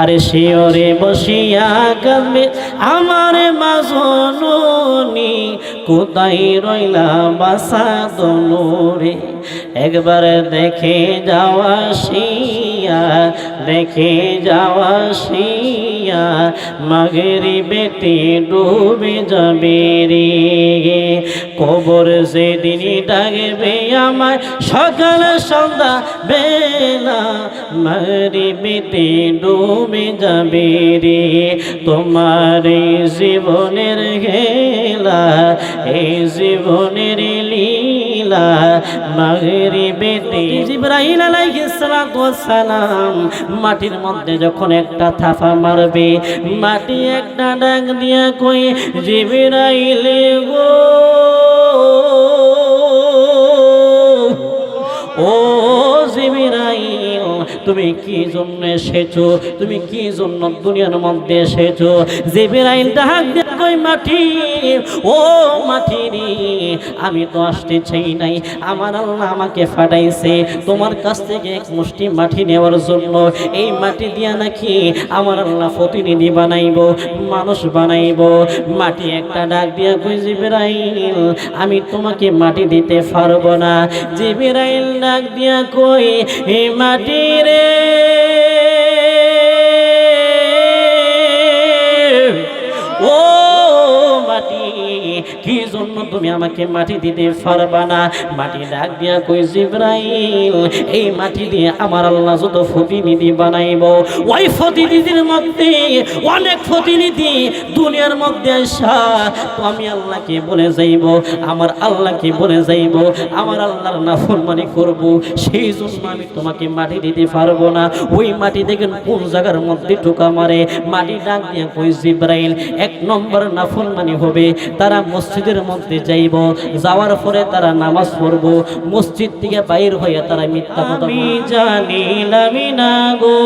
আরে শিওরে বসিয়া কাঁদবে আমার মা জননী, কোথায় রইলা বাসা দনুরে। একবার দেখে যাওয়া শিয়া, দেখে যাওয়া শিয়া, মাগরিবেতে ডুবে যাবে রে। কবর যেদিনই ডাকবে আমায় সকাল সন্ধ্যা বেলা, মাগরিবেতে ডুবে যাবে রে। তোমার এই জীবনের খেলা, এই জীবনের লীলা, মাগরিবেতে জিবরাইল আলাইহিস সালাতু ওয়াস সালাম মাটির মধ্যে যখন একটা থাপা মারবে, মাটি একটা ডাক দিয়া কই, জিবরাইল গো, ও জিবরাইল, তুমি কি জন্য এসেছো? তুমি কি জন্য দুনিয়ার মধ্যে এসেছো? জিবরাইল ডাক দিয়ে কই, মাটি, ও মাটি রে, আমি তো আসতে চাই নাই, আমার আল্লাহ আমাকে পাঠাইছে তোমার কাছ থেকে এক মুষ্টি মাটি নেওয়ার জন্য। এই মাটি দিয়া নাকি আমার আল্লাহ প্রতিনিধি বানাইব, মানুষ বানাইব। মাটি একটা ডাক দিয়া কই, জিবরাইল, আমি তোমাকে মাটি দিতে পারবো না। জিবরাইল ডাক দিয়া কই, হে মাটি রে, ও মাটি, কি জন্য তুমি আমাকে মাটি দিতে পারবা না? মাটি ডাক দিয়া কই, জিবরাইল, এই মাটি দিয়ে আমার আল্লাহ যত প্রতিনিধি বানাইব, ওই প্রতিনিধির মধ্যে অনেক প্রতিনিধি দুনিয়ার মধ্যে আসা তো আমি আল্লাহকে বলে যাইব, আমার আল্লাহকে বলে যাইব, আমার আল্লাহর নাফরমানি করব, সেই জন্য আমি তোমাকে মাটি দিতে পারবো না। ওই মাটি দেখেন কোন জায়গার মধ্যে ঢোকা মারে। মাটি ডাক দিয়া কই, জিবরাইল, এক নম্বর নাফরমানি হবে, তারা মসজিদের মধ্যে যাইব, যাওয়ার পরে তারা নামাজ পড়ব, মসজিদ থেকে বাইর হয়ে তারা মিথ্যা কথা। আমি জানিলাম না গো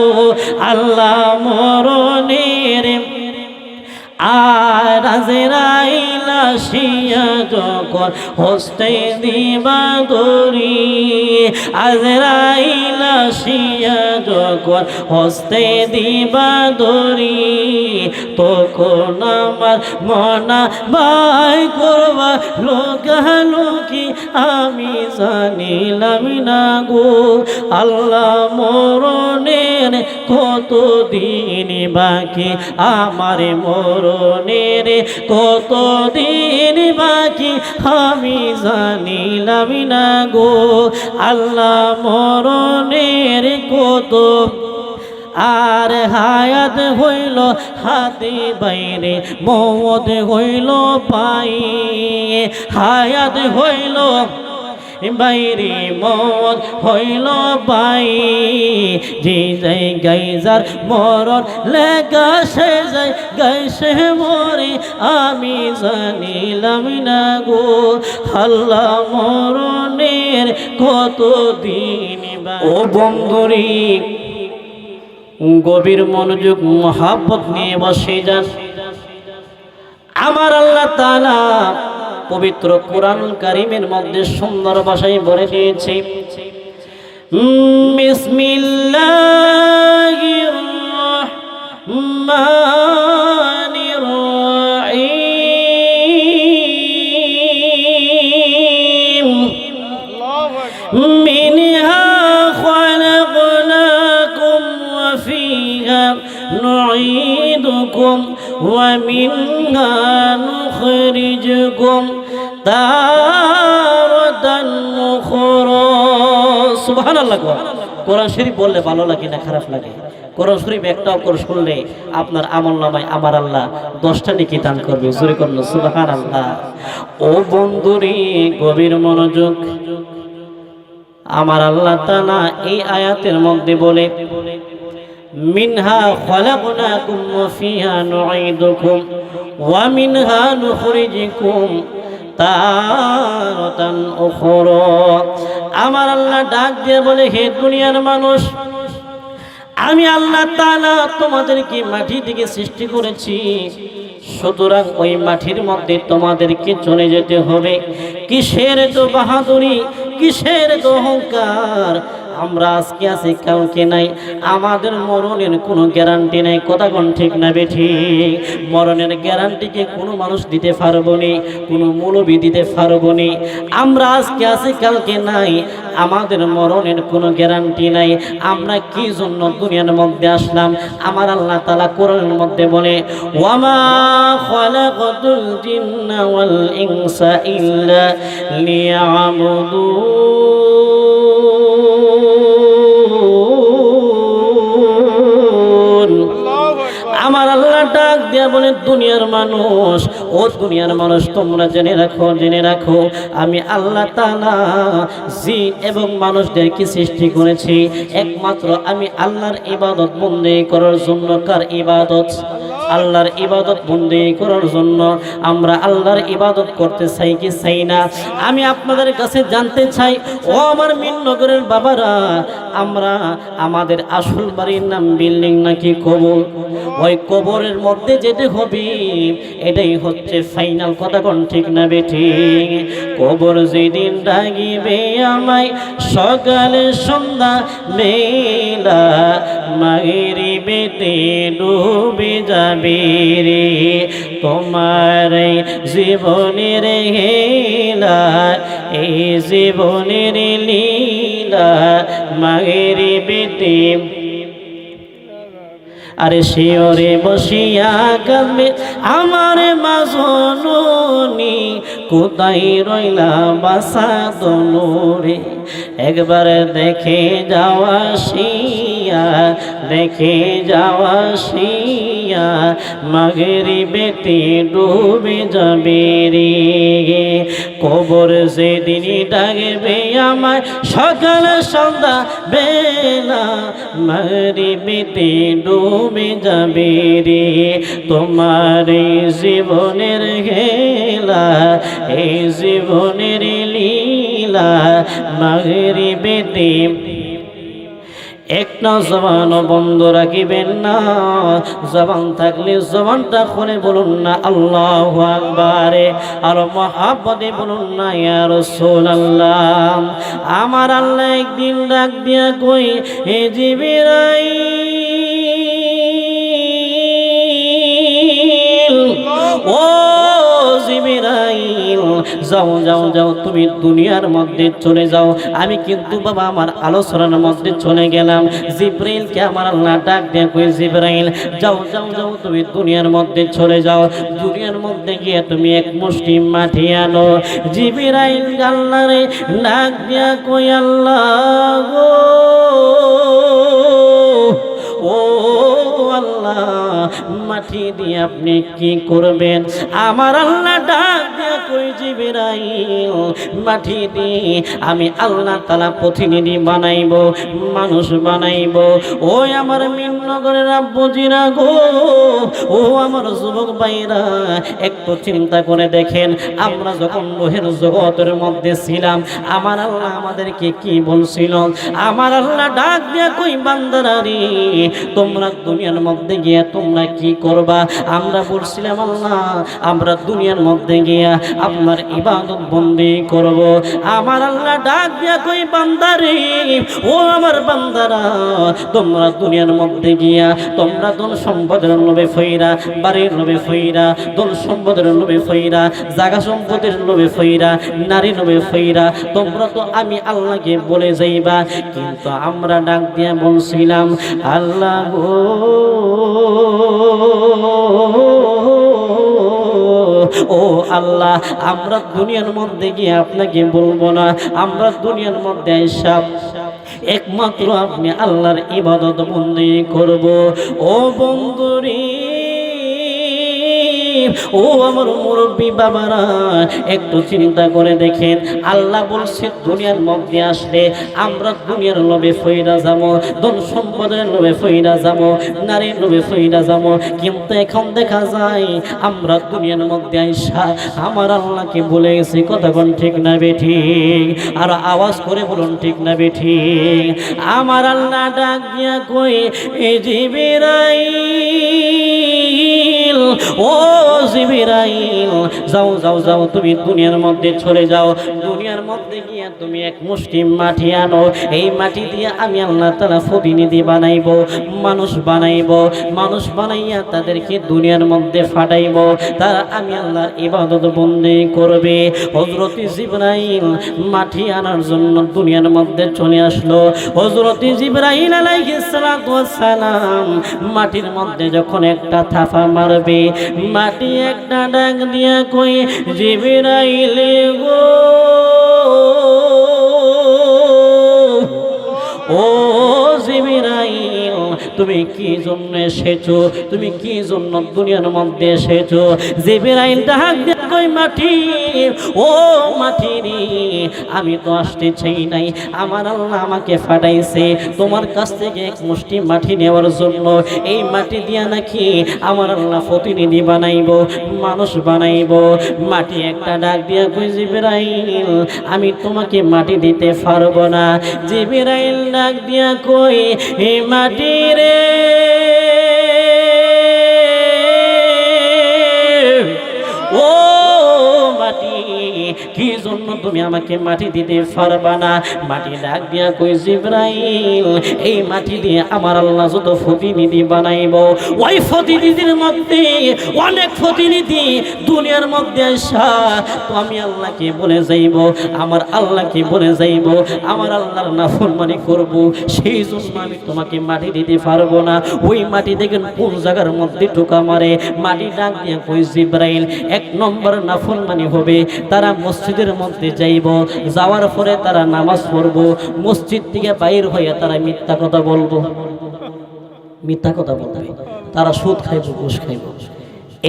আল্লাহ মরণের, আর আজরাইল আসিয়া যখন হস্তে দিবা দড়ি, আজরাইল আসিয়া যখন হস্তে দিবা দড়ি, তখন আমার মনা ভাই করবা লোকালোকি, আমি জানিলাম না গো আল্লাহ মরণের কতদিন বাকি, আমার মরণের কতদিন বাকি, আমি জানিলাম না গো আল্লাহ মরণের কত। আর হায়াত হইল হাতে বাইরে, মওত হইল পায়ে, হায়াত হইল বাইরে, মওত হইল পাই, যে যাই গাইজার মরণ লেখা সে যাই গাইছে মরে, আমি জানিলাম না গো আল্লাহ মরণের কতদিন। ও বন্ধুরে, গভীর মনোযোগ মহাব্বত নিয়ে বসে যান। আমার আল্লাহ তাআলা পবিত্র কুরআনুল কারীমের মধ্যে সুন্দর ভাষায় বলে দিয়েছে, বিসমিল্লাহির রাহমানির রাহিম, মিনহা খালাকনাকুম ওয়া ফিহা নুঈদুকুম ওয়া মিনহা নুখরিজুকুম তারাতান উখরা। সুবহানাল্লাহ। কোরআন শরীফ বললে ভালো লাগে না খারাপ লাগে? কোরআন শরীফ একটা অক্ষর শুনলে আপনার আমলনামায় আমার আল্লাহ 10টা নেকি দান করবে। জোরে করুন সুবহানাল্লাহ। ও বন্ধুরে, গভীর মনোযোগ। আমার আল্লাহ তাআলা এই আয়াতের মধ্যে বলে, মিনহা খালাকনাকুম ওয়া ফিহা নুঈদুকুম ওয়া মিনহা নুখরিজুকুম তারাতান উখরা। আমার আল্লাহ ডাক দিয়ে বলে, হে দুনিয়ার মানুষ, আমি আল্লাহ তাআলা তোমাদেরকে মাটি থেকে সৃষ্টি করেছি, সুতরাং ওই মাটির মধ্যে তোমাদেরকে চলে যেতে হবে। কিসের তো বাহাদুরি, কিসের তো অহংকার, আমরা আজকে আছি কালকে নাই, আমাদের মরণের কোনো গ্যারান্টি নাই। কথা কোন ঠিক না বেঠিক? মরণের গ্যারান্টিকে কোনো মানুষ দিতে পারবো নি, কোনো মৌলবি দিতে পারবো নি। আমরা আজকে আছি কালকে নাই, আমাদের মরণের কোনো গ্যারান্টি নাই। আমরা কি জন্য দুনিয়ার মধ্যে আসলাম? আমার আল্লাহ তাআলা কোরআনের মধ্যে বলে, ওয়ামা খালাকাতুল জিন্না ওয়াল ইনসা ইল্লা লিয়াবুদুন। আমার আল্লাহ ডাক দিয়া বলে, দুনিয়ার মানুষ, ও দুনিয়ার মানুষ, তোমরা জেনে রাখো, জেনে রাখো, আমি আল্লাহ তাআলা জিন এবং মানুষদেরকে সৃষ্টি করেছি একমাত্র আমি আল্লাহর ইবাদত বন্দেগী করার জন্য। কার ইবাদত? আল্লাহর ইবাদত বন্দেগী করার জন্য। আমরা আল্লাহর ইবাদত করতে চাই কি চাই না? আমি আপনাদের কাছে জানতে চাই, ও আমার মিননগরের বাবারা, আমরা আমাদের আসল বাড়ির নাম বিল্ডিং নাকি কবর? ওই কবরের মধ্যে যেতে হবে, এটাই হচ্ছে ফাইনাল। কথা কোন ঠিক না বেঠিক? কবর যেদিন ডাকিবে আমায় সকালে সন্ধ্যা বেলা, মাগরিবেতে ডুবে যাবে রে তোমার এই জীবনের হেলা, এই জীবনের লীলা, মাগরিবেতে আরে শিওরে বসিয়া কাঁদবে আমার মাজনুনি, কোথায় রইলা বাসা দনুরে, একবার দেখে যাওয়া শিয়া, দেখে যাওয়া শিয়া, মাগরিবেতে ডুবে যাবে রে। কবর যেদিন ডাকবে আমায় সকাল সন্ধ্যা বেলা, মাগরিবেতে ডুবে যাবে রে তোমার এই জীবনের খেলা, এই জীবনের লীলা, মাগরিবেতে একটা জবান বন্ধ রাখিবেন না। জবান থাকলে জবানটা খুলে বলুন না আল্লাহু আকবার, আর মহাব্বতে বলুন না ইয়া রাসূলুল্লাহ। আমার আল্লাহ একদিন ডাক দিয়া কই, হে জিবরাইল, ও জিবরাইল, যাও যাও যাও, তুমি দুনিয়ার মধ্যে চলে যাও। আমি কিন্তু বাবা আমার আলোচনার মধ্যে চলে গেলাম। জিবরাইলকে আমার আল্লাহ ডাক দিয়ে কই, জিবরাইল যাও যাও যাও, তুমি দুনিয়ার মধ্যে চলে যাও। দুনিয়ার মধ্যে গিয়ে তুমি এক মুষ্টি মাটি আনো। জিবরাইল আল্লাহরে ডাক দিয়া কই, আল্লাহ গো, ও আল্লাহ, মাটি দিয়ে আপনি কি করবেন? আমার আল্লাহ ডাক দিয়া কই, জিবরাইল মাটি দিয়ে আমি আল্লাহ তাআলা প্রতিনিধি বানাইব, মানুষ বানাইব। ওই আমার মিননগরের আব্বুজিরা গো, ও আমার যুবক ভাইরা, একটু চিন্তা করে দেখেন, আমরা যখন লোহের জগতের মধ্যে ছিলাম, আমার আল্লাহ আমাদেরকে কি বলছিল? আমার আল্লাহ ডাক দিয়া কই, বান্দারা রে, তোমরা দুনিয়ার মধ্যে গিয়া তোমরা কি করবা? আমরা বলছিলাম আল্লাহ, আমরা দুনিয়ার মধ্যে গিয়া আপনার ইবাদত বন্দেগী করব। আমার আল্লাহ ডাক দিয়া কই, বান্দারে, ও আমার বান্দারা, তোমরা দুনিয়ার মধ্যে গিয়া তোমরা ধন সম্পদের লোভে ফইরা, বাড়ির লোভে ফইরা, ধন সম্পদের লোভে ফইরা, জায়গা সম্পদের লোভে ফইরা, নারী লোভে ফইরা, তোমরা তো আমি আল্লাহকে বলে যাইবা। কিন্তু আমরা ডাক দিয়া বলছিলাম, আল্লাহ গো, ও আল্লাহ, আমরা দুনিয়ার মধ্যে গিয়ে আপনাকে বলবো না, আমরা দুনিয়ার মধ্যে আইসা একমাত্র আপনি আল্লাহর ইবাদত বন্দেগী করব। ও বন্ধুরে, ও আমার মুরব্বী বাবারা, একটু চিন্তা করে দেখেন, আল্লাহ বলছে দুনিয়ার মধ্যে আসলে আমরা দুনিয়ার লোভে ফইরা যাবো, ধন সম্পদের লোভে ফইরা যাবো, নারীর লোভে ফইরা যাবো। কিন্তু এখন দেখা যায় আমরা দুনিয়ার মধ্যে আইসা আমার আল্লাহকে বলে গেছি। কথা কোন ঠিক না বেঠিক? আর আওয়াজ করে বলুন ঠিক না বেঠিক? আমার আল্লাহ ডাক দিয়া কই, এ জিবরাইল, ও জিবরাইল, যাও যাও যাও, তুমি দুনিয়ার মধ্যে চলে যাও। দুনিয়ার মধ্যে মধ্যে গিয়া তুমি এক মুষ্টি মাটি আনো, এই মাটি দিয়ে আমি আল্লাহ তাআলা প্রতিনিধি বানাইব, মানুষ বানাইব, মানুষ বানাইয়া তাদেরকে দুনিয়ার মধ্যে ফাটাইব, তারা আমি আল্লাহর ইবাদত বন্দেগি করবে। হযরত জিবরাইল মাটি আনার জন্য দুনিয়ার মধ্যে চলে আসলো। হযরত জিবরাইল আলাইহিস সালাতু ওয়াস সালাম মাটির মধ্যে যখন একটা থাপা মারবে, মাটি একটা ডাক দিয়া কই, জিবরাইল গো, ও জিবরাইল, তুমি কি জন্য এসেছো? তুমি কি জন্য দুনিয়ার মধ্যে এসেছো? জিবরাইল ডাক দিয়ে কই, মাটি, ও মাটি রে, আমি তো আসতে চাই নাই, আমার আল্লাহ আমাকে ফাটাইছে তোমার কাছ থেকে এক মুষ্টি মাটি নেওয়ার জন্য। এই মাটি দিয়া নাকি আমার আল্লাহ প্রতিনিধি বানাইব, মানুষ বানাইব। মাটি একটা ডাক দিয়া কই, জিবরাইল, আমি তোমাকে মাটি দিতে পারবো না। জিবরাইল ডাক দিয়া কই, এই মাটি রে, ও মাটি, কি জন্য তুমি আমাকে মাটি দিতে পারবা না? মাটি ডাক দিয়া কই, জিবরাইল, এই মাটি দিয়ে আমার আল্লাহ যত প্রতিনিধি বানাইব, ওই প্রতিনিধির মধ্যে অনেক প্রতিনিধি দুনিয়ার মধ্যে আসা তো আমি আল্লাহকে বলে যাইব, আমার আল্লাহকে বলে যাইব, আমার আল্লাহর নাফরমানি করব, সেই জন্য আমি তোমাকে মাটি দিতে পারবো না। ওই মাটি দেখেন কোন জায়গার মধ্যে টোকা মারে। মাটি ডাক দিয়া কই, জিবরাইল, এক নম্বর নাফরমানি হবে, তারা মসজিদের মধ্যে যাইব, যাওয়ার পরে তারা নামাজ পড়ব, মসজিদ থেকে বাইর হইয়া তারা মিথ্যা কথা বলবো, মিথ্যা কথা বলবে, তারা সুদ খাইব, ঘুষ খাইব।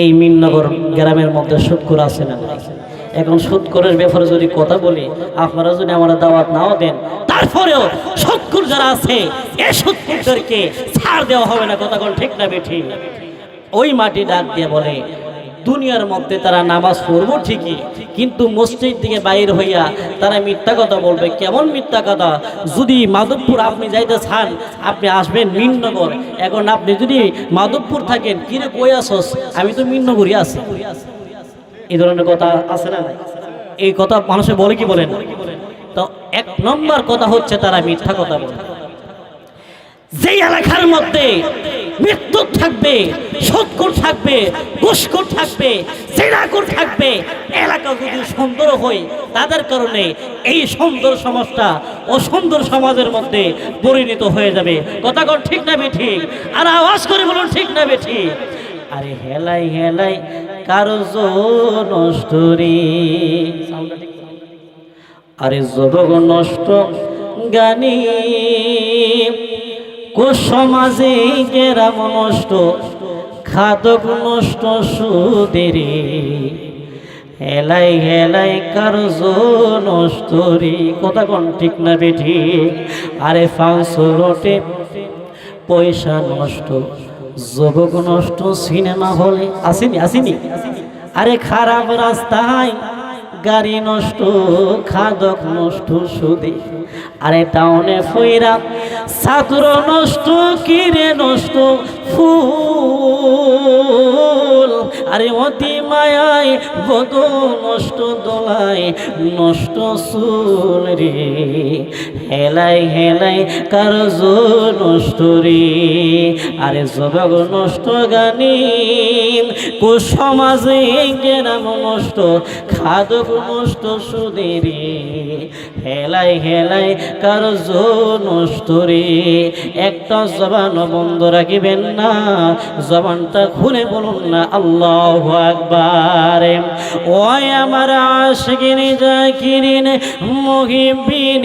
এই মিননগর গ্রামের মধ্যে সুদখোর আছে না? এখন সুদখোরের ব্যাপারে যদি কথা বলি, আপনারা যদি আমরা দাওয়াত নাও দেন, তারপরেও সুদখোর যারা আছে এই সুদখোরদেরকে ছাড় দেওয়া হবে না। কথা কোন ঠিক না বেঠিক? ওই মাটি ডাক দিয়ে বলে, দুনিয়ার মধ্যে তারা নামাজ পড়বো ঠিকই, কিন্তু মসজিদ থেকে বাইর হইয়া তারা মিথ্যা কথা বলবে। কেমন মিথ্যা কথা? যদি মাধবপুর আপনি যাইতে চান, আপনি আসবেন মিননগর, এখন আপনি যদি মাধবপুর থাকেন, কিরে কই আসস? আমি তো মিননগরই আছি। এই ধরনের কথা আছে না? এই কথা মানুষে বলে কি বলেন? তো এক নম্বর কথা হচ্ছে তারা মিথ্যা কথা বলে। যেই এলাকার মধ্যে মৃত্যু থাকবে, সুদখোর থাকবে, ঘুষখোর থাকবে, জিনাখোর থাকবে, এলাকা যদি সুন্দর হয়, তাদের কারণে এই সুন্দর সমাজটা অসুন্দর সমাজের মধ্যে পরিণত হয়ে যাবে। কথা কোন ঠিক না বেঠিক? আর আওয়াজ করে বলুন ঠিক না বেঠিক? আরে হেলাই হেলাই কারজ নষ্ট রে, আরে যুবক নষ্ট গানি, কুসমাজে গেরাম নষ্ট, খাদক নষ্ট সুদেরে, হেলাই হেলাই কারজ নষ্ট রে। কথা কোন ঠিক না বেঠিক? আরে ফাঁসো রোটে পয়সা নষ্ট, যুবক নষ্ট, সিনেমা হলে আসেনি আসেনি, আরে খারাপ রাস্তায় গাড়ি নষ্ট, খাদক নষ্ট সুদে, আরে টাউনে ফইরা ছাত্র নষ্ট, কিরে নষ্ট ফুল, আরে অতি মায়ায় বধূ নষ্ট, দোলায় নষ্ট চুল রে, হেলাই হেলাই কারজ নষ্ট রে। আরে যুবক নষ্ট গানি, কুসমাজে গেরাম নষ্ট, খাদক নষ্ট সুদে রে, হেলাই হেলাই কারজ নষ্ট রে। একটা জবান বন্ধ রাখিবেন না, জবানটা খুলে বলুন না আল্লাহু আকবার। ওই আমার আশিকিন জাকিরিন মুহিবিন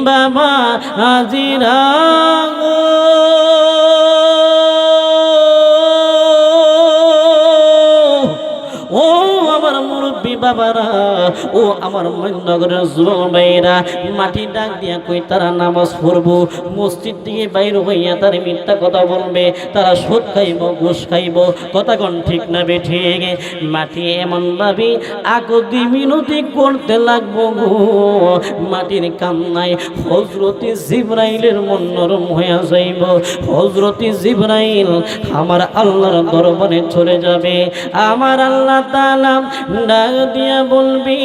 বাবা হাজিরা, ও আমার মুরব্বী বাবারা, ও আমার মিননগরের যুবক ভাইরা, মাটি ডাক দিয়া কই তারা নামাজ পড়বো, মসজিদ থেকে বাইর হইয়া তারা মিথ্যা কথা বলবে, তারা সুদ খাইব, ঘুষ খাইব। কথা কোন ঠিক না বেঠিক? মাটি এমন ভাবে আগদি মিনতি করতে লাগবো গো, মাটির কান্নায় হযরতে জিবরাইলের মন নরম হইয়া যাইব। হযরতে জিবরাইল আমার আল্লাহর দরবারে চলে যাবে। আমার আল্লাহ তাআলা ডাক দিয়া বলবি,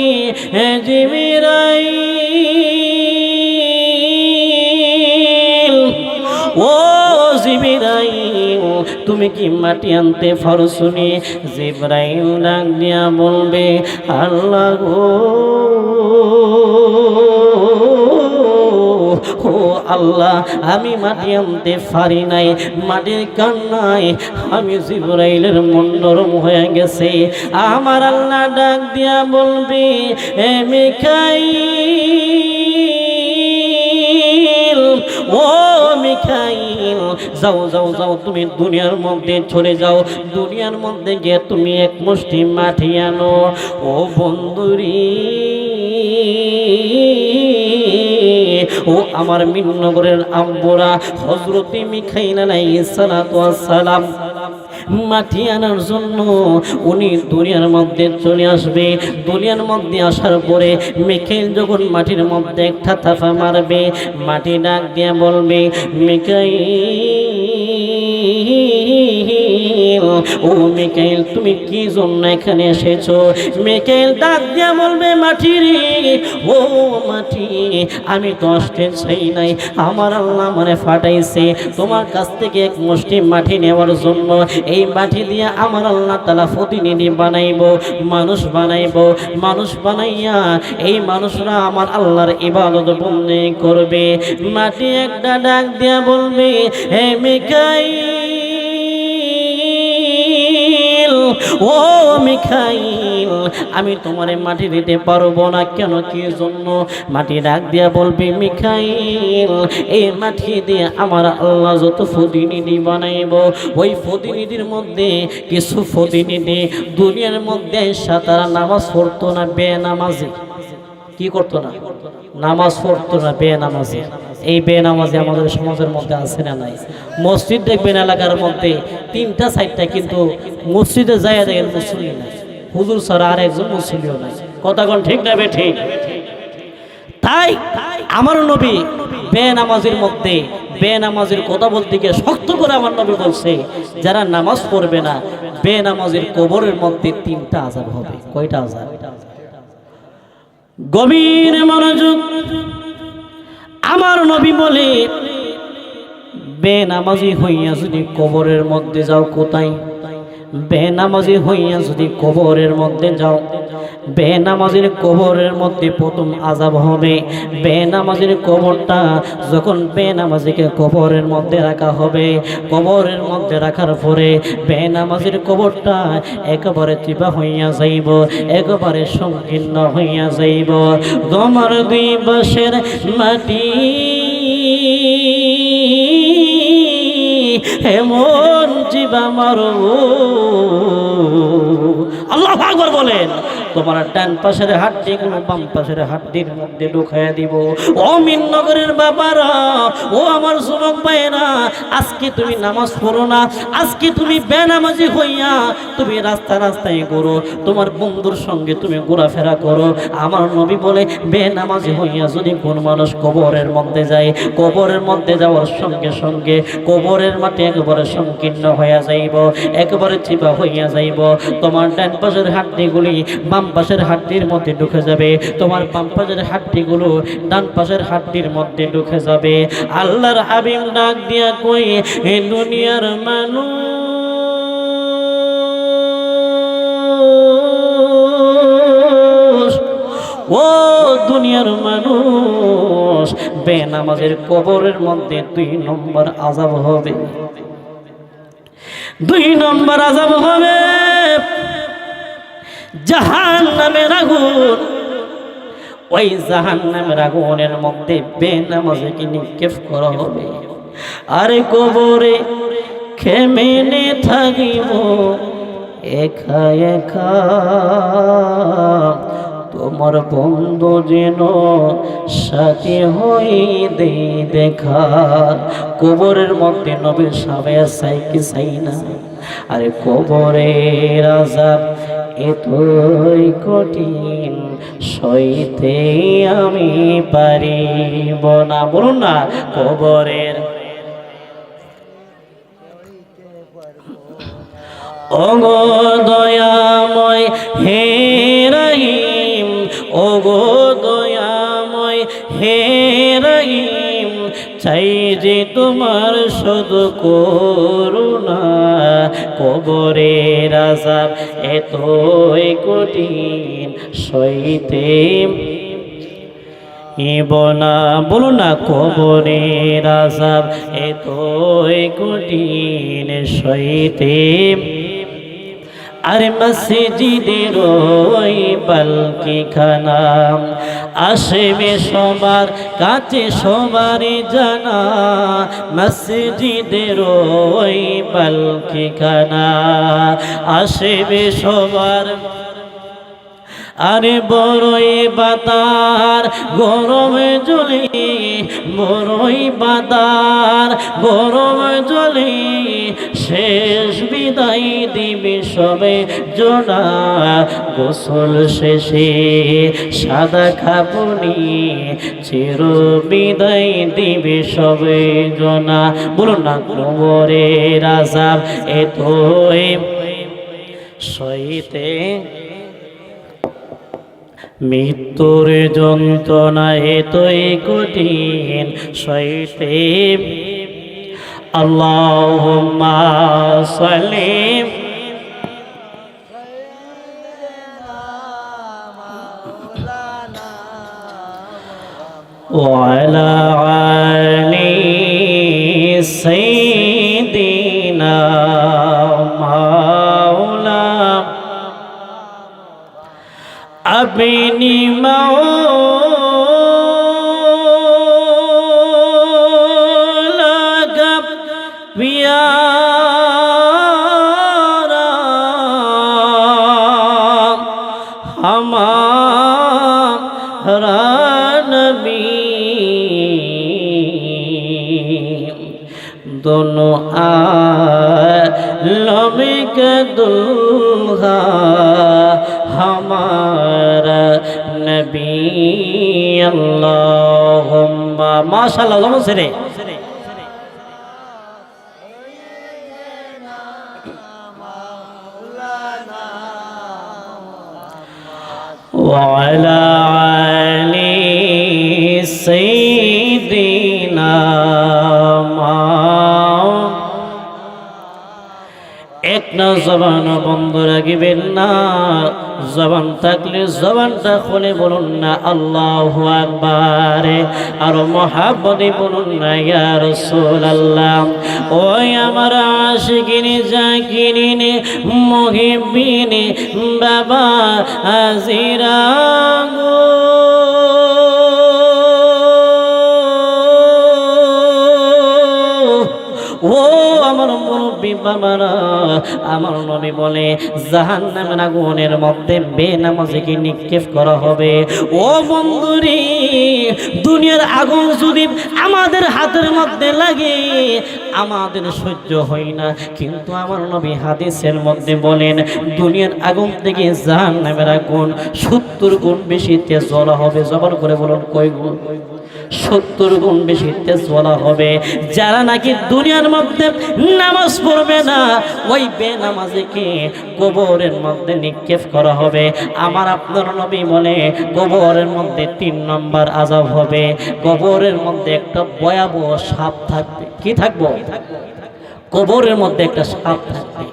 জিবরাইল, ও জিবরাইল তুমি কি মাটি আনতে পারছুনি? জিবরাইল ডাক দিয়া বলবে, আল্লাহ গো, ও আল্লাহ, আমি মাটি আনতে পারি নাই, মাটির কান্নায় আমি জিবরাইলের মন নরম হয়ে গেছে। আমার আল্লাহ ডাক দিয়া বলবে, এ মিকাইল, ও মিকাইল, যাও যাও যাও, তুমি দুনিয়ার মধ্যে চলে যাও, দুনিয়ার মধ্যে গিয়ে তুমি এক মুষ্টি মাটি আনো। ও বন্ধুরি, ও আমার মিন্নগরের আম্বরা, হযরত মিকাইল আলাইহিস সালাতু ওয়াস সালাম মাটি আনার জন্য উনি দুনিয়ার মধ্যে চলে আসবে। দুনিয়ার মধ্যে আসার পরে মিকাইল যখন মাটির মধ্যে একটা থাপা মারবে, মাটি ডাক দিয়ে বলবে, মিকাইল, ও মিকাইল তুমি কি জন্য এখানে এসেছো? মিকাইল ডাক দিয়া বলবে, মাটি রে, ও মাটি, আমি তো আসতে চাই নাই, আমার আল্লাহ আমারে ফাটাইছে তোমার কাছ থেকে এক মুষ্টি মাটি নেওয়ার জন্য। এই মাটি দিয়ে আমার আল্লাহ তাআলা প্রতিনিধি বানাইবো, মানুষ বানাইবো, মানুষ বানাইয়া এই মানুষরা আমার আল্লাহর ইবাদত বন্দেগি করবে। মাটি একটা ডাক দিয়া বলবে, হে মিকাইল, ও মিকাইল, আমি তোমারে মাটি দিতে পারবো না। কেন, কি জন্য? মাটি ডাক দিয়া বলবে, মিকাইল, এই মাটি দিয়ে আমার আল্লাহ যত প্রতিনিধি বানাইব, ওই প্রতিনিধির মধ্যে কিছু প্রতিনিধি দুনিয়ার মধ্যে তারা নামাজ পড়তো না, বেনামাজি। কি করতো না? নামাজ পড়তো না, বেনামাজি। এই বেনামাজি আমাদের সমাজের মধ্যে আছে না নাই? মসজিদ দেখবেন এলাকার মধ্যে 3টা 4টা, কিন্তু মসজিদে যায় দেখেন মুসল্লি নাই, হুজুর ছাড়া আর একজন মুসল্লিও নাই। কথা কোন ঠিক না ঠিক? তাই আমার নবী বেনামাজির মধ্যে বেনামাজির কথা বলতে গিয়ে শক্ত করে আমার নবী বলছে, যারা নামাজ পড়বে না, বেনামাজির কবরের মধ্যে 3টা আযাব হবে। কয়টা আযাব? গভীর মনোযোগ। আমার নবী বলে, বেনামাজি হইয়া যদি কবরের মধ্যে যাও, কোথায়? বেনামাজি হইয়া যদি কবরের মধ্যে যাও, বেনামাজির কবরের মধ্যে প্রথম আযাব হবে। বেনামাজির কবরটা যখন বেনামাজিকে কবরের মধ্যে রাখা হবে, কবরের মধ্যে রাখার পরে বেনামাজির কবরটা একেবারে চিপা হইয়া যাইব, একেবারে সংকীর্ণ হইয়া যাইব। তোমার 2 পাশের মাটি এমন জিবা মারো, আল্লাহু আকবার বলেন। তোমার ডান পাশের হাড্ডিগুলো বাম পাশের হাড্ডির মধ্যে ঢুকাইয়া দিব। ও মিন্নগরের বাবারা, ও আমার যুবক ভাইরা, আজকে তুমি নামাজ পড়ো না, আজকে তুমি বেনামাজি হইয়া তুমি রাস্তা রাস্তায় ঘুরো, তোমার বন্ধুর সঙ্গে তুমি ঘোরাফেরা করো। আমার নবী বলে, বেনামাজি হইয়া যদি কোন মানুষ কবরের মধ্যে যায়, কবরের মধ্যে যাওয়ার সঙ্গে সঙ্গে কবরের মাটি একেবারে সংকীর্ণ হইয়া যাইব, একেবারে চিপা হইয়া যাইব। তোমার ডান পাশের হাড্ডিগুলি বাম পাশের হাড্ডির মধ্যে ঢুকে যাবে, তোমার বাম পাশের হাড্ডিগুলো ডান পাশের হাড্ডির মধ্যে ঢুকে যাবে। আল্লাহর হাবিব ডাক দিয়া কই, এ দুনিয়ার মানুষ, ও দুনিয়ার মানুষ, বেনামাজের কবরের মধ্যে 2 নম্বর আযাব হবে। 2 নম্বর আযাব হবে জাহান্নামের আগুন। ওই জাহান্নামের আগুনের মধ্যে বেনামাজিকে নিক্ষেপ করা হবে। আরে কবরে কেমনে থাকিব একা একা, তোমার বন্ধু যেন সাথী হই দে দেখা। কবরের মধ্যে নবীর সামনে চাই কি চাই না? আরে কবরের আযাব এতই কঠিন, সইতে আমি পারিব না। বলুন না, কবরের ওগো দয়াময় হে রহিম, যে তোমার শুধু করুণা, কবরের আযাব এতই কঠিন সইতে ইবনা, বলুন না, কবরের আযাব এতই কঠিন সইতে, আর মসজিদের ওই পালকি খানা আসবে সবার কাছে সবার জানা, মসজিদের ওই পালকি খানা আসবে সবার, আরে বড়ই বাতার গরমে জ্বলে, বড়ই বাতার গরমে জ্বলে, শেষ বিদায় দিবে সবে জোনা, গোসল শেষে সাদা কাপড়ে চির বিদায় দিবে সবে জোনা। বলুন না, কবরের আযাব এতই সইতে, মৃত্যুর যন্ত্রণা এতই কঠিন সইতে, আল্লাহুম্মা সাল্লি ওয়ালা আলি সাইয়্যিদিনা মাওলা अपनी मौला का प्यारा हमारा नबी, दोनों आलम का दुल्हा हमारा नबी, अल्लाहुम्मा माशाअल्लाह जमन से रे वाला आली सय्यिदिना, एक ना जबान बंद राखिबेन ना, जबान थाकले जबानटा खुले बोलुन ना आल्लाहु আকবার, আর মুহাব্বতে বলুন না ইয়া রাসূলুল্লাহ। ওই আমার আশিকিনে জাকিরিনে মুহিব্বিনে বাবা হাজিরা গো, ও আমার মুরব্বি বাবারা, আমার নবী বলে জাহান্নামের আগুনের মধ্যে বেনামাজিকে নিক্ষেপ করা হবে। ও বন্ধুরে, দুনিয়ার আগুন যদি আমাদের হাতের মধ্যে লাগে আমাদের সহ্য হয় না, কিন্তু আমার নবী হাদিসের মধ্যে বলেন দুনিয়ার আগুন থেকে জাহান্নামের আগুন 70 গুণ বেশি তেজ জ্বলা হবে। জবান করে বলুন কয় গুণ? 70 গুণ বেশি তেজ জ্বলা হবে। যারা নাকি দুনিয়ার মধ্যে নামাজ পড়বে না ওই বেনামাজিকে কবরের মধ্যে নিক্ষেপ করা হবে। আমার আপনার নবী বলে কবরের মধ্যে 3 নম্বর আযাব হবে। কবরের মধ্যে একটা ভয়াবহ সাপ থাকবে। কি থাকবে? কবরের মধ্যে একটা সাপ থাকবে।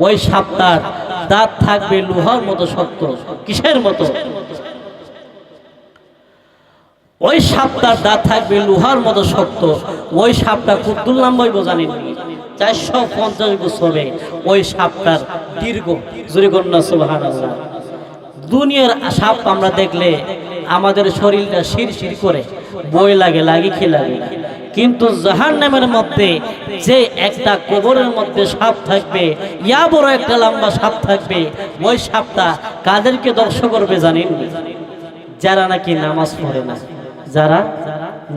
ওই সাপটার দাঁত থাকবে লোহার মতো শক্ত। কিসের মতো? ওই সাপটার দাঁত থাকবে লোহার মতো শক্ত। ওই সাপটা কত লম্বা হইব জানেন? 450 বছর হবে ওই সাপটার দীর্ঘ। জোরে কন্যা সুবহানাল্লাহ। দুনিয়ার সাপ আমরা দেখলে আমাদের শরীরটা শিরশির করে, বই লাগে, কি লাগে। কিন্তু জাহান্নামের মধ্যে যে একটা কবরের মধ্যে সাপ থাকবে, ইয়া বড় একটা লম্বা সাপ থাকবে, ওই সাপটা কাদেরকে ধ্বংস করবে জানেন? যারা নাকি নামাজ পড়ে না, যারা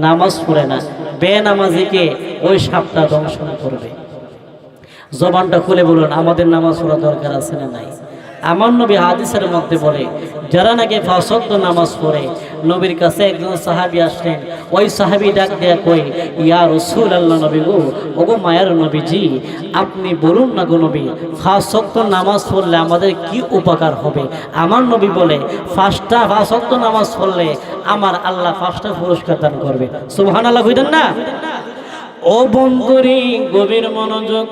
নামাজ পড়ে না, বেনামাজিকে ওই সাপটা দংশন করবে। জবানটা খুলে বলুন, আমাদের নামাজ পড়া দরকার আছে না নাই? আমার নবী হাদিসের মধ্যে বলে যারা নাকি 5 ওয়াক্ত নামাজ পড়ে, নবীর কাছে একজন সাহাবী আসলেন। ওই সাহাবী ডাক দেয়া কই, ইয়া রাসূলুল্লাহ, নবী গো, ওগো মায়ার নবীজি, আপনি বলুন না গো নবী, 5 ওয়াক্ত নামাজ পড়লে আমাদের কি উপকার হবে? আমার নবী বলে 5 ওয়াক্ত নামাজ পড়লে আমার আল্লাহ 5টা পুরস্কার দান করবে। সুবহানাল্লাহ কইতেন না? ও বন্ধুরি গভীর মনোযোগ,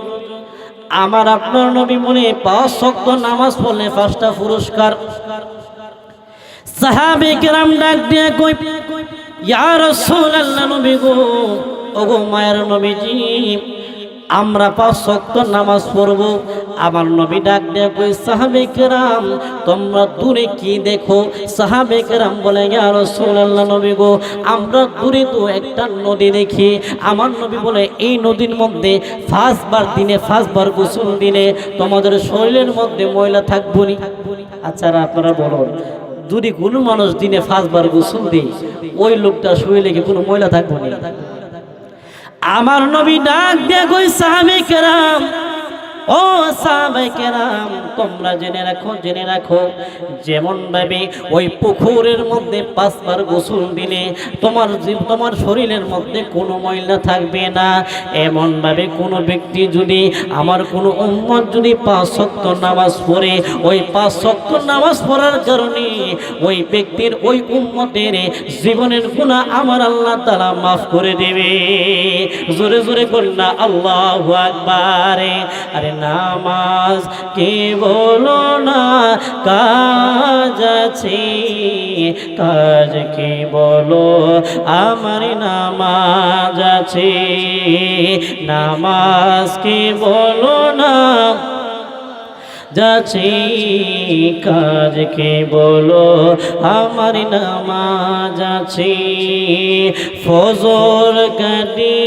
আমার আপনার নবী মনে 5 ওয়াক্ত নামাজ পড়লে 5টা পুরস্কার। সাহাবে কেরাম ডাক দিয়ে কই, ইয়া রাসূলুল্লাহ, নবী গো, ওগো মায়ের নবীজি, আমরা 5 ওয়াক্ত নামাজ পড়ব। আমার নবী ডাক দিয়ে কই, সাহাবে কেরাম তোমরা দূরে কি দেখো? সাহাবে কেরাম বলে, ইয়া রাসূলুল্লাহ, নবী গো, আমরা দূরে তো একটা নদী দেখি। আমার নবী বলে, এই নদীর মধ্যে 5 বার দিনে 5 বার গোসল দিলে তোমাদের শরীরের মধ্যে ময়লা থাকবে না। আচ্ছা আপনারা বলুন, যদি কোনো মানুষ দিনে 5 বার গোসল দেয়, ওই লোকটা শরীরে কি কোনো ময়লা থাকবে না? আমার নবী ডাক দিয়ে কই, সাহাবে কেরাম, ও সাহাবে কেরাম, তোমরা জেনে রাখো যেমন ভাবে ওই পুকুরের মধ্যে 5 বার গোসল দিলে তোমার শরীরের মধ্যে কোনো ময়লা থাকবে না, এমন ভাবে কোনো ব্যক্তি যদি, আমার কোনো উম্মত যদি 5 ওয়াক্ত নামাজ পড়ে, ওই 5 ওয়াক্ত নামাজ পড়ার কারণে ওই ব্যক্তির, ওই উম্মতের জীবনের গুনাহ আমার আল্লাহ তাআলা মাফ করে দেবে। জোরে জোরে কন্যা আল্লাহু আকবার। আরে নামাজ কে বলো না কাজ আছে, কাজ কে বলো আমার নামাজ আছে, নামাজ কে বলো না যাচ্ছে, কাজকে বলো আমার নামাজ আছে। ফজর কাটি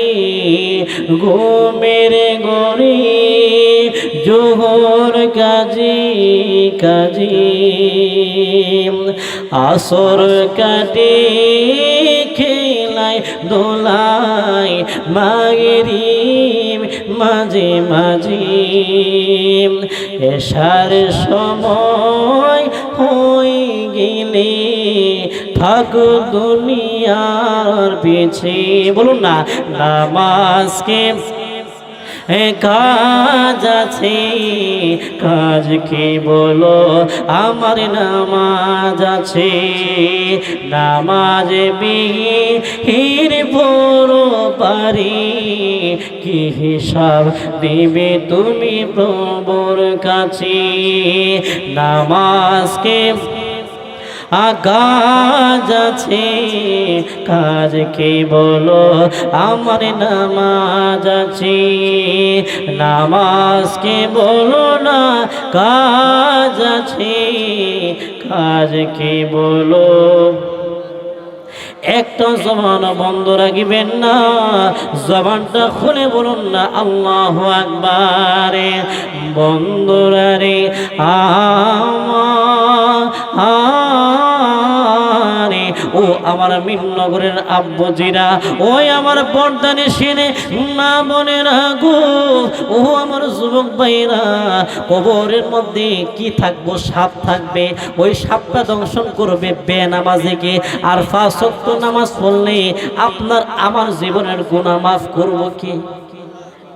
ঘুমের গড়ি, জোহর কাজী কাজী, আসর কাটি খেলায় দোলায়, মাগরিব মাঝে মাঝে, এশার সময় হয়ে গেলে থাকো দুনিয়ার পিছে। বলুন না, নামাজকে কাজ আছে, কাজকে বলো আমার নামাজ আছে, নামাজ বিহীন বড় পারি, কি হিসাব দিবে তুমি প্রভুর কাছে। নামাজকে কাজ আছে, কাজকে বলো আমার নামাজ আছে, নামাজকে বলো না কাজ আছে, কাজকে বলো। একটা জবান বন্ধ রাখবেন না, জবানটা খুলে বলুন না আল্লাহু আকবার। বন্ধুরা রে ও আমার মিননগরের আব্বুজিরা, ওই আমার পর্দানে শুনে মা বোনেরা গো, ও আমার যুবক ভাইরা, কবরের মধ্যে কি থাকবো? সাপ থাকবে। ওই সাপটা দংশন করবে বেনামাজিকে। আর 5 ওয়াক্ত নামাজ পড়লে আপনার আমার জীবনের গুনাহ মাফ করব কি?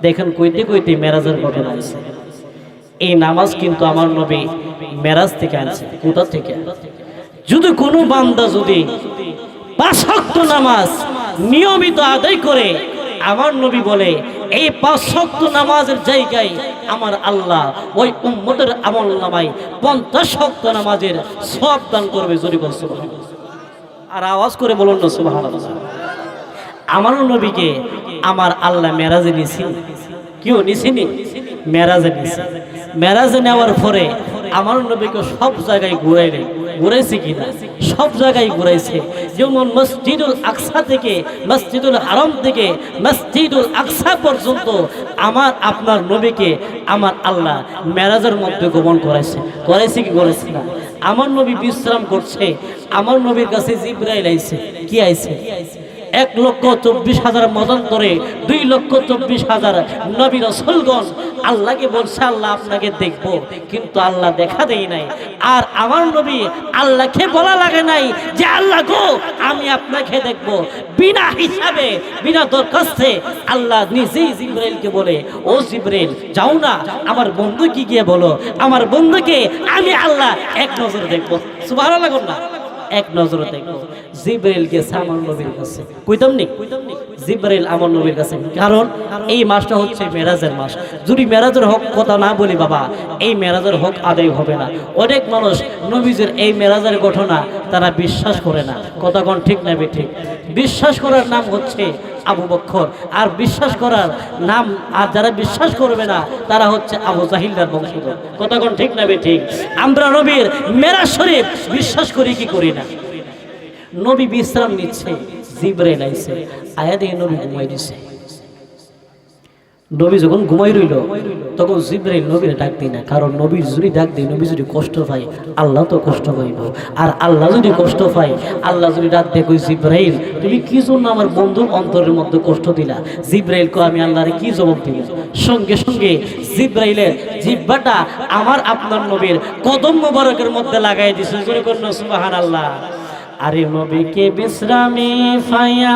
দেখেন কইতে কইতে মেরাজের ঘটনা আছে। এই নামাজ কিন্তু আমার নবী মেরাজ থেকে আনছে। কোথা থেকে? যদি কোনো বান্দা যদি 5 ওয়াক্ত নামাজ নিয়মিত আদায় করে, আমার নবী বলে এই 5 ওয়াক্ত নামাজের জায়গায় আমার আল্লাহ ওই উম্মতের আমলনামায় 50 ওয়াক্ত নামাজের সওয়াব দান করবে। জোরে বলুন সুবহানাল্লাহ। আর আওয়াজ করে বলুন না সুবহানাল্লাহ। আমার নবীকে আমার আল্লাহ মেরাজে নিয়েছেন। কেউ নিছেনি? মেরাজে নিয়েছে। মেরাজে নেওয়ার পরে আমার নবীকে সব জায়গায় ঘুরাইলেন। ঘুরাইছে কিনা? সব জায়গায় ঘুরাইছে। যেমন মসজিদুল আকসা থেকে, মসজিদুল হারাম থেকে মসজিদুল আকসা পর্যন্ত আমার আপনার নবীকে আমার আল্লাহ মেরাজের মধ্যে গমন করাইছে। করাইছে কি করেছে না? আমার নবী বিশ্রাম করছে, আমার নবীর কাছে জিবরাইল আইছে। কি আইছে? 1,24,000 মতান্তরে 2,24,000 নবী রাসূলগণ আল্লাহকে বলছে আল্লাহ আপনাকে দেখব, কিন্তু আল্লাহ দেখা দেয় নাই। আর আমার নবী আল্লাহকে বলা লাগে নাই যে আল্লাহ গো আমি আপনাকে দেখব। বিনা হিসাবে, বিনা দরখাস্তে আল্লাহ নিজেই জিবরাইলকে বলে, ও জিবরাইল যাও না আমার বন্ধুকে গিয়ে বলো, আমার বন্ধুকে আমি আল্লাহ এক নজর দেখব। সুবহানাল্লাহ। না এক নজরে দেখো জিবরাইল গেছে আমার নবীর কাছে, কইতাম নি জিবরাইল আমার নবীর কাছে, কারণ এই মাসটা হচ্ছে মেরাজের মাস। যদি মেরাজের হক কথা না বলি বাবা, এই মেরাজের হক আদায় হবে না। অনেক মানুষ নবীজির এই মেরাজের ঘটনা তারা বিশ্বাস করে না, কথা কোন ঠিক না ঠিক? বিশ্বাস করার নাম হচ্ছে আবু বকর, আর বিশ্বাস করার নাম, আর যারা বিশ্বাস করবে না তারা হচ্ছে আবু জাহিলদের বংশধর, কথা কোন ঠিক না ঠিক? আমরা নবীর মেরাজ শরীফ বিশ্বাস করি কি করি না? নবী বিশ্রাম নিচ্ছে, জিবরাইল আইছে, আয়া দিয়ে নবী ঘুমাই দিছে। নবী যখন ঘুমাই রইল তখন জিবরাইল নবীরে ডাক দিই না, কারণ নবী যদি ডাক দিই, নবী যদি কষ্ট পায় আল্লাহ তো কষ্ট পাইব, আর আল্লাহ যদি কষ্ট পায়, আল্লাহ যদি ডাক দেয় কই জিবরাইল তুমি কি জন্য আমার বন্ধুর অন্তরের মধ্যে কষ্ট দিলা? জিবরাইল কো আমি আল্লাহরে কি জবাব দিব? সঙ্গে সঙ্গে জিবরাইলের জিহ্বাটা আমার আপনার নবীর কদম মোবারকের মধ্যে লাগাই দিছে, জোরে করুন সুবহানাল্লাহ। আরে নবীকে বিশ্রামে ফায়া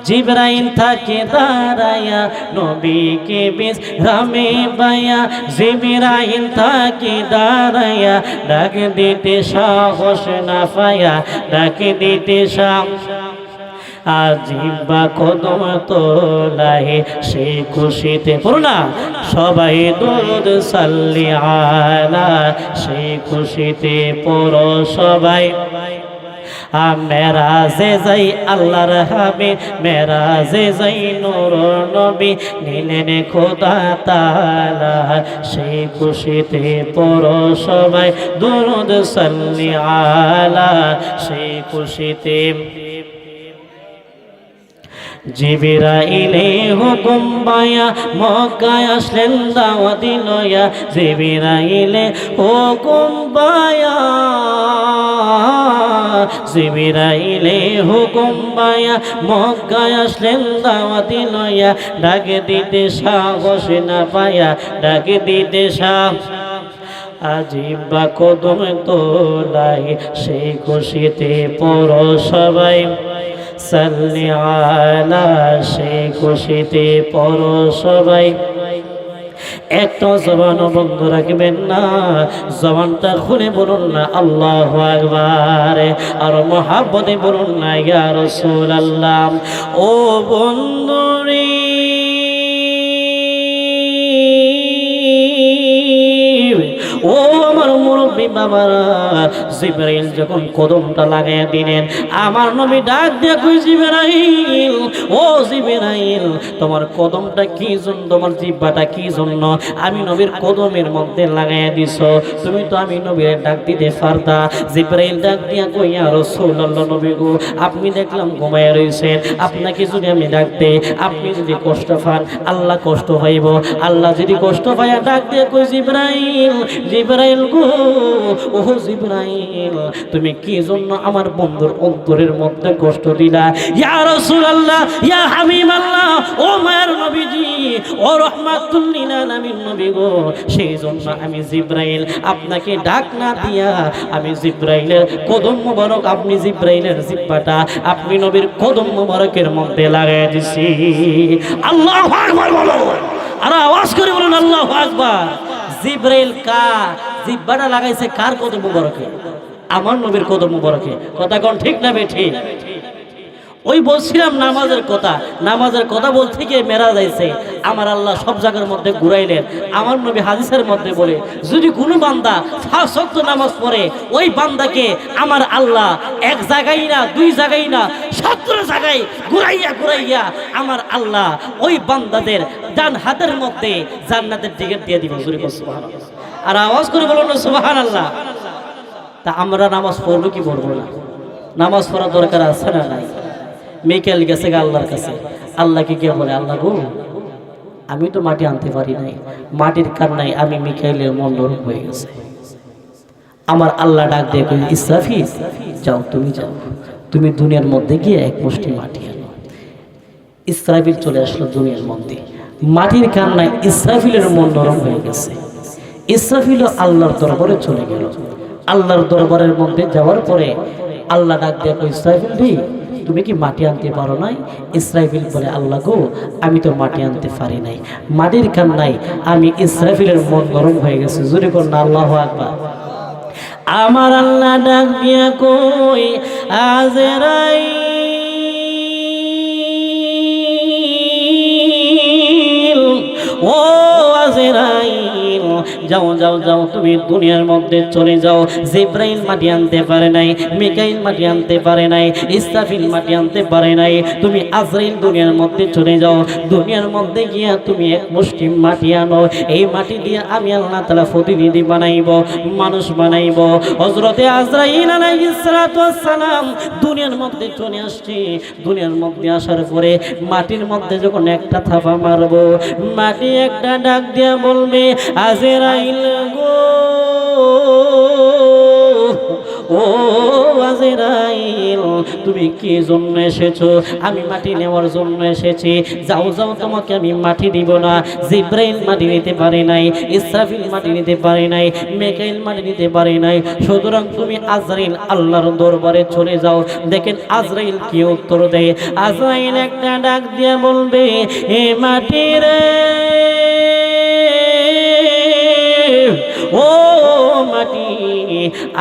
জিবরাইল থাকে দাঁড়ায়া, নবীকে বিশ্রামে পায়া জিবরাইল থাকে দাঁড়ায়া, ডাক দিতে সাহস না পায়া, ডাক দিতে সাহস আজিবা কদম তোলাহে সে খুশিতে পড়ো না সবাই দুরূদ সাল্লি আলা, সে খুশিতে পড়ো সবাই। মেরাজে যাই আল্লাহর হাবিব, মেরাজে যাই নূর নবী নিলেন খোদা তাআলা, সেই খুশিতে পড়ো সবাই দুরূদ সাল্লি আলা, সেই খুশিতে। জিবরাইলে হুকুম পায়া মক্কায় আসলেন দাওয়াতি লয়া, জিবরাইলে হুকুম পায়া, জিবরাইলে হুকুম পায়া মক্কায় আসলেন দাওয়াতি লয়া, ডাক দিতে সাহস না পায়া, ডাক দিতে সাহস আজিবা কদম তোলাই, সেই খুশিতে পড়ো সবাই সাল্লি আলা, সেই খুশিতে পড়ো সবাই। একটা জবান বন্ধ রাখবেন না, জবানটা খুলে বলুন না আল্লাহু আকবার, আর মহাব্বতে বলুন না ইয়া রাসূলুল্লাহ। ও বন্ধুরে ও আমার মুরব্বী বাবারা, জিবরাইল যখন কদমটা লাগাইয়া দিলেন, আমার নবী ডাক দিয়া কই জিবরাইল, ও জিবরাইল তোমার কদমটা কি জন্য, তোমার জিহ্বাটা কি জন্য আমি নবীর কদমের মধ্যে লাগাইয়া দিছো? তুমি তো আমি নবীর ডাক দিতে পারতা। জিবরাইল ডাক দিয়া কই ইয়া রাসূলুল্লাহ নবী গো, আপনি দেখলাম ঘুমায়া রইছেন, আপনাকে যদি আমি ডাক দেই, আপনি যদি কষ্ট পান আল্লাহ কষ্ট পাইব। আল্লাহ যদি কষ্ট পায় ডাক দিয়া কই জিবরাইল, জিবরাইল গো, ও জিবরাইল তুমি কি জন্য আমার বন্ধুর অন্তরের মধ্যে কষ্ট দিলা? ইয়া রাসূলুল্লাহ, ইয়া হাবিবাল্লাহ, ও মায়ের নবীজি, ও রাহমাতুল লিল আলামিন নবী গো, সেই জন্য আমি জিবরাইল আপনাকে ডাক না দিয়া আমি জিবরাইলের কদম মোবারক, আপনি জিবরাইলের জিহ্বাটা আপনি নবীর কদম মোবারকের মধ্যে লাগাই দিছি। আল্লাহু আকবার বলো, আর আওয়াজ করে বলুন আল্লাহু আকবার। জিবরাইল কার জিহ্বাটা লাগাইছে? কার কদম মোবারকে? আমার নবীর কদম মোবারকে, কথা কোন ঠিক না বেঠিক? ওই বলছিলাম নামাজের কথা, নামাজের কথা বলতে গিয়ে মেরাজ আইছে, আমার আল্লাহ সব জায়গার মধ্যে ঘুরাইলেন। আমার নবী হাদিসের মধ্যে বলে, যদি কোনো বান্দা 5 ওয়াক্ত নামাজ পড়ে, ওই বান্দাকে আমার আল্লাহ এক জায়গায় না, 2 জায়গায় না, 17 জায়গায় ঘুরাইয়া ঘুরাইয়া আমার আল্লাহ ওই বান্দাদের ডান হাতের মধ্যে জান্নাতের টিকিট দিয়ে দিবেন। সুবহানাল্লাহ, আর আওয়াজ করে বলুন না সুবহানাল্লাহ। তা আমরা নামাজ পড়বো কি পড়বো না? নামাজ পড়ার দরকার আছে না নাই? মিকাইল গেছে আল্লাহর কাছে, আল্লাহকে গিয়ে বলে, আল্লাহ গো আমি তো মাটি আনতে পারি নাই, মাটির কান্নায় আমি মিকাইলের মন নরম হয়ে গেছে। আমার আল্লাহ ডাক দিয়ে কই, ইসরাফিল যাও, তুমি যাও, তুমি দুনিয়ার মধ্যে গিয়ে এক মুষ্টি মাটি আনো। ইসরাফিল চলে আসলো দুনিয়ার মধ্যে, মাটির কান্নায় ইসরাফিলের মন নরম হয়ে গেছে। ইসরাফিল আল্লাহর দরবারে চলে গেল। আল্লাহর দরবারের মধ্যে যাওয়ার পরে আল্লাহ ডাক দিয়ে কই, ইসরাফিল রে তুমি কি মাটি আনতে পারো নাই? ইসরাফিল বলে, আল্লাহ গো আমি তো মাটি আনতে পারি নাই, মাটির কান্নায় আমি ইসরাফিলের মন গরম হয়ে গেছে। জোরে করুন আল্লাহু আকবার। আমার আল্লাহ ডাক দিয়া কই আজরাইল ও আজরাইল যাও যাও যাও তুমি দুনিয়ার মধ্যে চলে যাও। জিব্রাইল মাটি আনতে পারে নাই, মিকাইল মাটি আনতে পারে নাই, ইসরাফিল মাটি আনতে পারে নাই, তুমি আজরাইল দুনিয়ার মধ্যে চলে যাও। দুনিয়ার মধ্যে গিয়া তুমি এক মুষ্টি মাটি আনো, এই মাটি দিয়ে আমি আল্লাহ তাআলা প্রতিনিধি বানাইব, মানুষ বানাইব। হযরতে আজরাইল আলাইহিস সালাতু ওয়াস সালাম দুনিয়ার মধ্যে চলে আসছে। দুনিয়ার মধ্যে আসার পরে মাটির মধ্যে যখন একটা থাপা মারবো, মাটি একটা ডাক দিয়া বলবে আজরাইল গো, ও আজরাইল তুমি কি জন্য এসেছো? আমি মাটি নেওয়ার জন্য এসেছি। যাও যাও, তোমাকে আমি মাটি দিব না। জিব্রাইল মাটি নিতে পারে নাই, ইসরাফিল মাটি নিতে পারে নাই, মিকাইল মাটি নিতে পারে নাই, সুতরাং তুমি আজরাইল আল্লাহর দরবারে চলে যাও। দেখেন আজরাইল কি উত্তর দেয়। আজরাইল একটা ডাক দিয়া বলবে এ মাটি রে, ও মাটি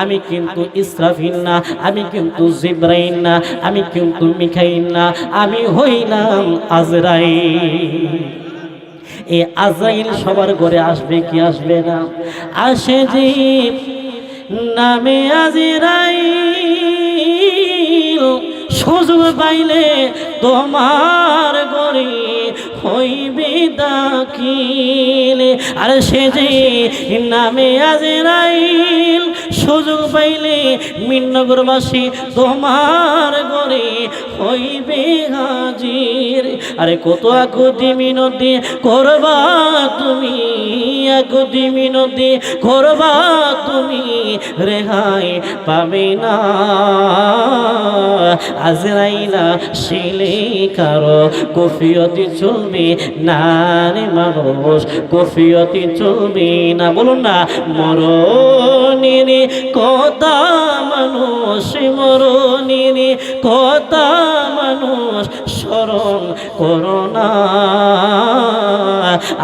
আমি কিন্তু ইসরাফিল না, আমি কিন্তু জিব্রাইল না, আমি কিন্তু মিকাইল না, আমি হইলাম আজরাইল। এই আজরাইল সবার ঘরে আসবে কি আসবে না? আসে যে নামে আজরাইল, সুযোগ পাইলে তোমার ঘরে হইবে দাখিল। আর সে যে নামে আজরাইল, সুযোগ পাইলে মিন্নগরবাসী তোমার ঘরে হইবে হাজির। আরে কত আকুতি মিনতি করবা তুমি, আকুতি মিনতি করবা তুমি, রেহাই পাবে না। আজরাইলা শিলে কারো কফিয়তি চলবে না রে মানুষ, কফিয়তি চলবে না। বলুন না মরণের কথা মানুষ, মরণের কথা মানুষ স্মরণ করো না।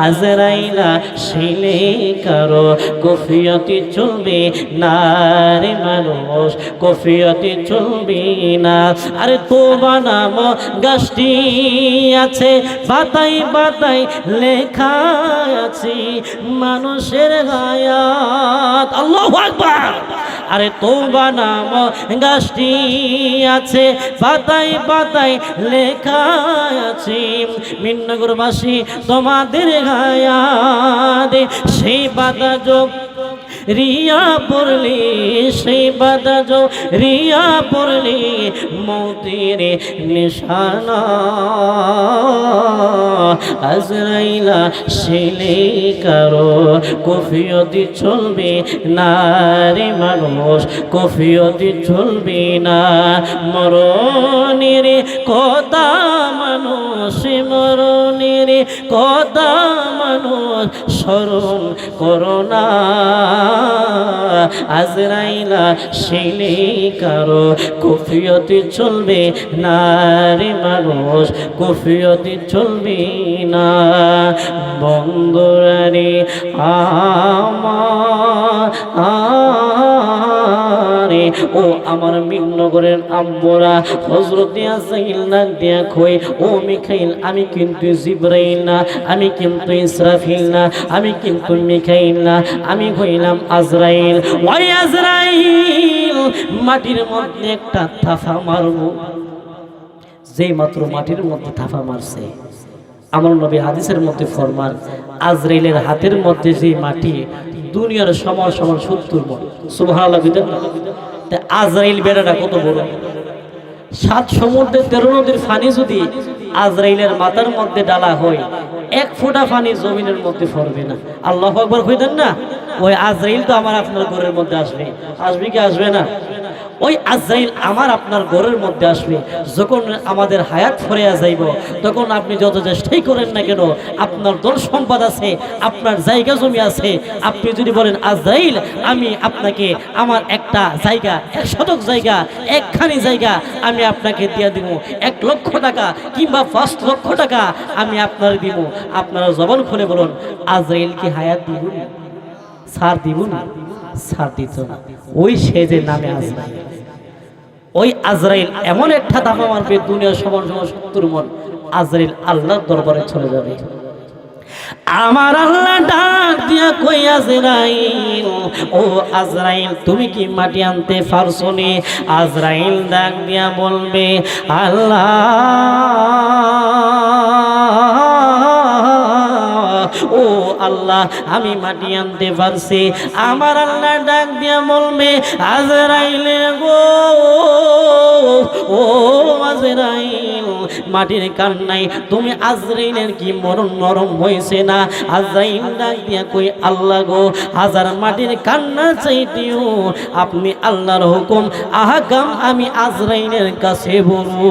আজরাইলা শিলে কারো কফিয়তি চলবে না রে মানুষ, কফিয়তি চলবে না। আরে তোবা নাম গাছটি আছে, পাতায় পাতায় লেখা আছে মানুষের হায়াত। আল্লাহু আকবার। আরে তোবা নাম গাছটি আছে, পাতায় পাতায় লেখা আছে মিন্নগরবাসী তোমাদের হায়াত। সেই পাতা যোগ রিয়া পড়লে, সেই বাদা যো রিয়া পড়লে মৌতের নিশানা। আজরাইলা শিলে কারো কফিয়তি চলবে না রে মানুষ, কফিয়তি চলবে না। মরণের কথা মানুষ, মরণের কথা মানুষ স্মরণ করো না। আজরাইলা শিলে কারো কফিয়তি চলবে না রে মানুষ, কফিয়তি চলবে না। বন্ধুরারে আমারে, ও আমার মিন্নগরের আম্বরা, হযরতে আজরাইল না দিয়া কই ও মিকাইল আমি কিন্তু জিব্রাইল না, আমি কিন্তু ইসরাফিল না, আমি কিন্তু মিকাইল না, আমি হইলাম আজরাইল। ওই আজরাইল মাটির মধ্যে একটা থাফা মারবো। যেই মাত্র মাটির মধ্যে থাফা মারছে, আমার নবী হাদিসের মধ্যে ফরমান আজরাইলের হাতের মধ্যে যে মাটি দুনিয়ার সমান সমান 70 মণ। সুবহানাল্লাহ। আজরাইল বেড়াটা কত বড়! 7 সমুদ্রের 13 নদীর পানি যদি আজরাইলের মাথার মধ্যে ডালা হয়, 1 ফোঁটা পানি জমিনের মধ্যে পড়বে না। আল্লাহু আকবার কইতেন না? ওই আজরাইল তো আমার আপনার ঘরের মধ্যে আসবে, আসবে কি আসবে না? ওই আজরাইল আমার আপনার ঘরের মধ্যে আসবে। যখন আমাদের হায়াত ফুরিয়ে যাইব, তখন আপনি যত চেষ্টাই করেন না কেন, আপনার ধন সম্পদ আছে, আপনার জায়গা জমি আছে, আপনি যদি বলেন আজরাইল আমি আপনাকে আমার একটা জায়গা, 1 শতক জায়গা, একখানি জায়গা আমি আপনাকে দিয়ে দিব, 1 লক্ষ টাকা কিংবা 5 লক্ষ টাকা আমি আপনার দিব, আপনারা জবান খুলে বলুন আজরাইল কি হায়াত দিবুন? ছাড় দিবুন? ছাড় দিত না। ওই সে যে নামে আজরাইল, ওই আজরাইল এমন একটা দাপা মারবে দুনিয়ার সমান সমান 70 মণ আজরাইল আল্লাহর দরবারে চলে যাবে। আমার আল্লাহ ডাক দিয়া কই আজরাইল, ও আজরাইল তুমি কি মাটি আনতে পারছো নি? আজরাইল ডাক দিয়া বলবে আল্লাহ ও আল্লাহ আমি মাটি আনতে পারছি। আমার আল্লাহ ডাক দিয়া বলবে আজরাইল গো, ও আজরাইল মাটির কান্নাই তুমি আজরাইলের কি মরণ নরম হয়েছে না? আজরাইল ডাক দিয়া কই আল্লাহ গো, হাজার মাটির কান্না চাইতেও আপনি আল্লাহর হুকুম আহকাম আমি আজরাইলের কাছে বলবো।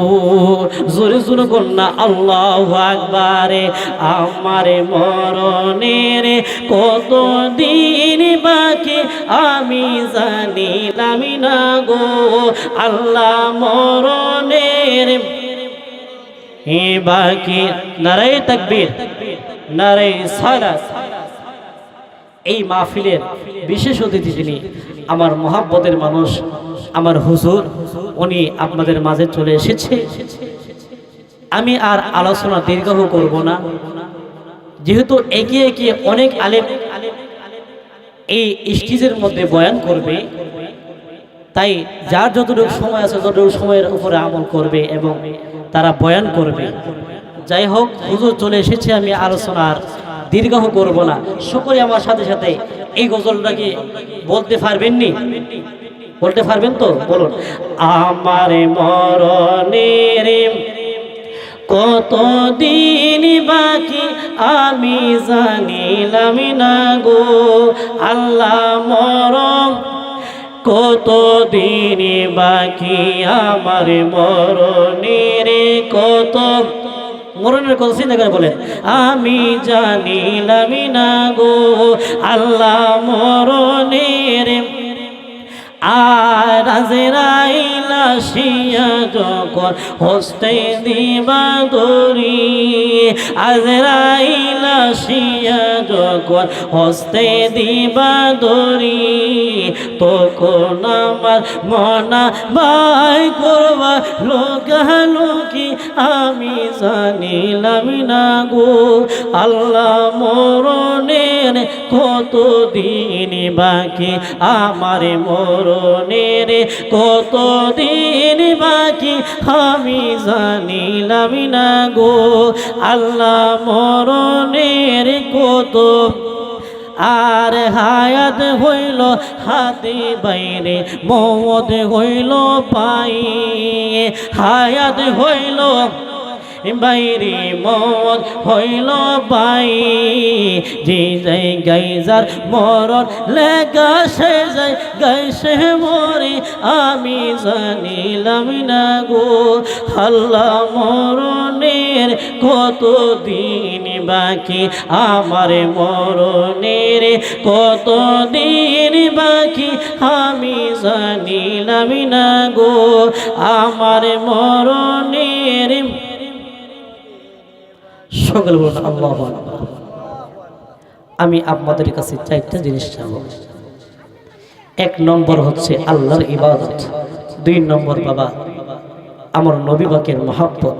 জোরে জোরে কন্যা আল্লাহু আকবার। আমারে মরণের কত দিন বাকি আমি জানিলাম না গো, আল্লাহ মরণের বাকি। নারায়ে তাকবীর, নারায়ে সালাত। এই মাহফিলের বিশেষ অতিথি যিনি আমার মহাব্বতের মানুষ আমার হুজুর, উনি আপনাদের মাঝে চলে এসেছে। আমি আর আলোচনা দীর্ঘ করব না, যেহেতু এগিয়ে এগিয়ে অনেক আলেম এই স্টেজের মধ্যে বয়ান করবে, তাই যার যতটুকু সময় আছে ততটুকু সময়ের উপরে আমল করবে এবং তারা বয়ান করবে। যাই হোক, হুজুর চলে এসেছে, আমি আলোচনার দীর্ঘ করব না। সকলে আমার সাথে সাথে এই গজলটাকে বলতে পারবেননি? বলতে পারবেন তো? বলুন। আমার মরণের কত দিন বাকি আমি জানিলাম না গো, আল্লাহ মরণ কত দিন বাকি আমার মরণের কত, মরণের কথা চিন্তা করে বলেন আমি জানিলাম না গো, আল্লাহ মরণের। আর আজরাইল আসিয়া যখন হস্তে দিবা দড়ি, আজরাইল আসিয়া যখন হস্তে দিবা দড়ি, তখন আমার মনা বাই করবা লোকালোকি আমি জানিলাম না গো, আল্লাহ মরণের কত দিন বাকি আমার মরণের কত দিন বাকি আমি জানিলাম না গো, আল্লাহ মরণের কত। আর হায়াত হইল হাতে বাইরে, মওত হইল পাই, হায়াত হইল বাইরে মওত হইল পাই, যে জায়গায় যার মরণ লেখা সে যায় গাইছে মরে আমি জানিলাম না গো, আল্লাহ মরণের কত দিন বাকি আমার মরণের কত দিন বাকি আমি জানিলাম না গো, আমার মরণের। সকল বলুন আল্লাহু আকবার। আমি আপনাদের কাছে চারটা জিনিস চাইব। এক নম্বর হচ্ছে আল্লাহর ইবাদত, দুই নম্বর বাবা আমার নবী পাকের মহব্বত,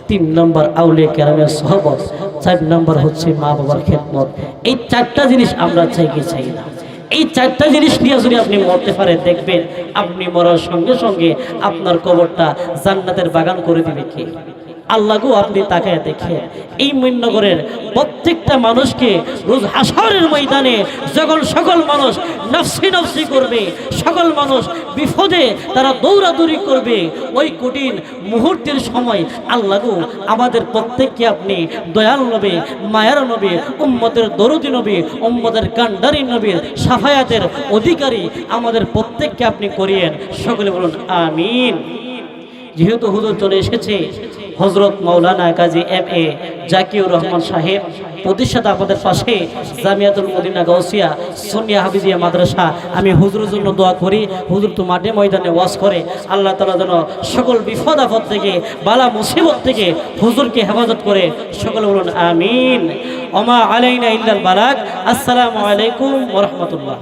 তিন নম্বর আউলিয়া কেরামের সহবত, চার নম্বর হচ্ছে মা বাবার খেদমত। এই চারটা জিনিস আমরা চাই কি চাই না? এই চারটা জিনিস নিয়ে যদি আপনি মরতে পারেন, দেখবেন আপনি মরার সঙ্গে সঙ্গে আপনার কবরটা জান্নাতের বাগান করে দিবে কে? আল্লাহ গো, আপনি তাকায় দেখে এই মৈনগরের প্রত্যেকটা মানুষকে রোজ হাসরের ময়দানে যখন সকল মানুষ নফসি নফসি করবে, সকল মানুষ বিপদে তারা দৌড়াদৌড়ি করবে, ওই কঠিন মুহূর্তের সময় আল্লাহ গো আমাদের প্রত্যেককে আপনি দয়াল নবী, মায়ার নবী, উম্মতের দরদি নবী, উম্মতের কান্ডারি নবীর সাফায়াতের অধিকারী আমাদের প্রত্যেককে আপনি করিয়েন। সকলে বলুন আমিন। যেহেতু হুজুর চলে এসেছে, হযরত মাওলানা কাজী এম.এ. জাকিউর রহমান সাহেব প্রতিষ্ঠাতা আমাদের পাশে জামিয়াতুল মদিনা গাউসিয়া সুন্নিয়া হাফিজিয়া মাদ্রাসা, আমি হুজুরের জন্য দোয়া করি। হুজুর তো মাঠে ময়দানে ওয়াজ করে, আল্লাহ তাআলা যেন সকল বিপদ আপদ থেকে বালা মুসিবত থেকে হুজুরকে হেফাজত করে। সকলে বলুন আমিন। ওমা আলাইনা ইল্লাল বালাগ। আসসালামু আলাইকুম ওয়া রাহমাতুল্লাহ।